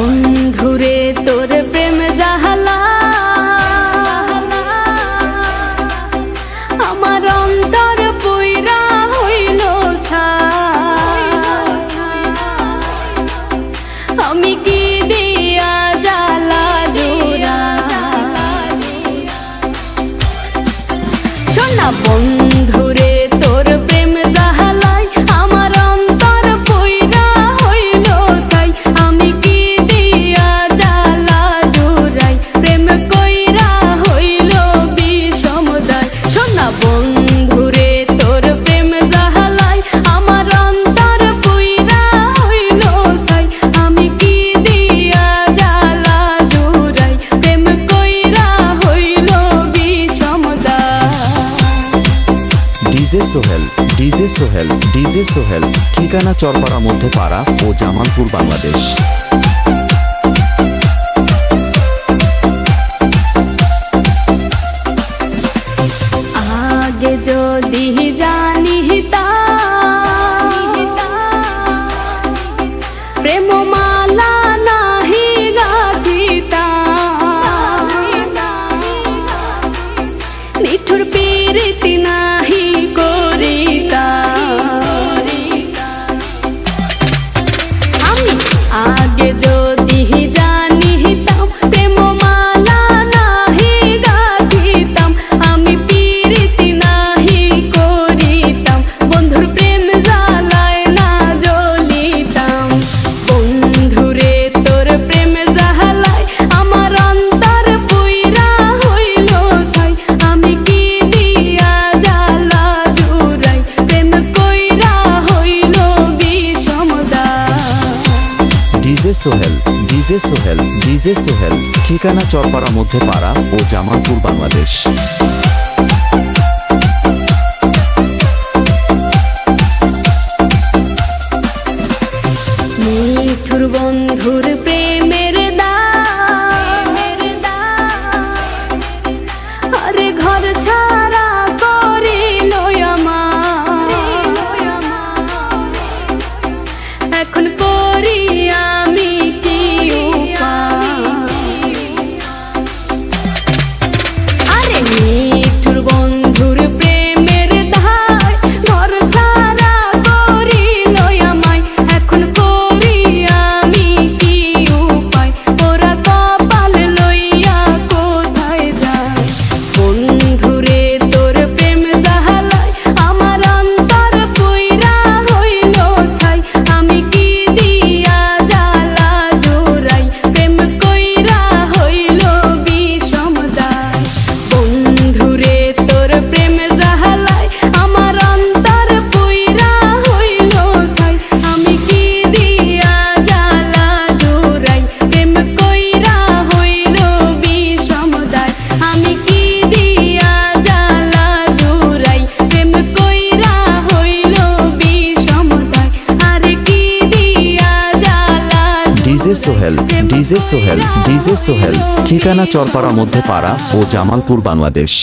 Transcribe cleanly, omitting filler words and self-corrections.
বন্ধুরে তোর প্রেম জাহালা আমার অন্তর পুইরা হইল আমি কি দিয়া জ্বালা জোড়া শোনা বন্ধুরে তোর প্রেম জাহালাই আমার অন্তর পুইরা হইল ছাই আমি কি দিয়া জ্বালা জোড়াই প্রেম কইরা হইল বিষমদায় শোনা বন্ধুরে তোর প্রেম জাহালাই আমার অন্তর পুইরা হইল ছাই আমি কি দিয়া জ্বালা জোড়াই প্রেম কইরা হইল বিষমদায়। ডিজে সোহেল ঠিকানা চরপাড়া মধ্যপাড়া ও জামালপুর বাংলাদেশ। আগে যদি জানিতাম প্রেম মালা নাহি গাঁথিতাম নিঠুর পীড়িতি নাহি করিতাম আমি আগে যদি জানিতাম প্রেম মালা নাহি গাঁথিতাম আমি পীড়িতি নাহি করিতাম বন্ধুর প্রেম জ্বালায় না জ্বলিতাম বন্ধুরে তোর প্রেম জ্বালায় আমার অন্তর পুইরা হইল ছাই আমি কি দিয়া জ্বালা জোড়াই প্রেম কইরা হইল বিষমদায়। ডিজে সোহেল ঠিকানা চরপাড়া মধ্যপাড়া ও জামালপুর বাংলাদেশ। নিঠুর বন্ধুর প্রেমের দাম আরে ঘর ছাড়া করিল আমার এখন করি আমি কি আরে নিঠুর বন্ধুর প্রেমের ধার ঘর ছাড়া করিল আমায় এখন করি আমি কি উপায় ওরা কপাল লইয়া কোথায় যায় বন্ধুরে তোর প্রেম জাহালায় আমার অন্তর পুইরা হইল ছাই আমি কি দিয়া জ্বালা জোড়াই প্রেম কইরা হইল বিষমদায় বন্ধুরে তোর প্রেম জাহালায় আমার অন্তর পুইরা হইল ছাই আমি কি দিয়া জ্বালা জোড়াই প্রেম কইরা হইল বিষমদায় আমি কি দিয়া জ্বালা জোড়াই প্রেম কইরা হইল বিষমদায় আরে কি দিয়া জ্বালা ডিজে সোহেল ঠিকানা চরপাড়া মধ্যপাড়া ও জামালপুর বাংলাদেশ।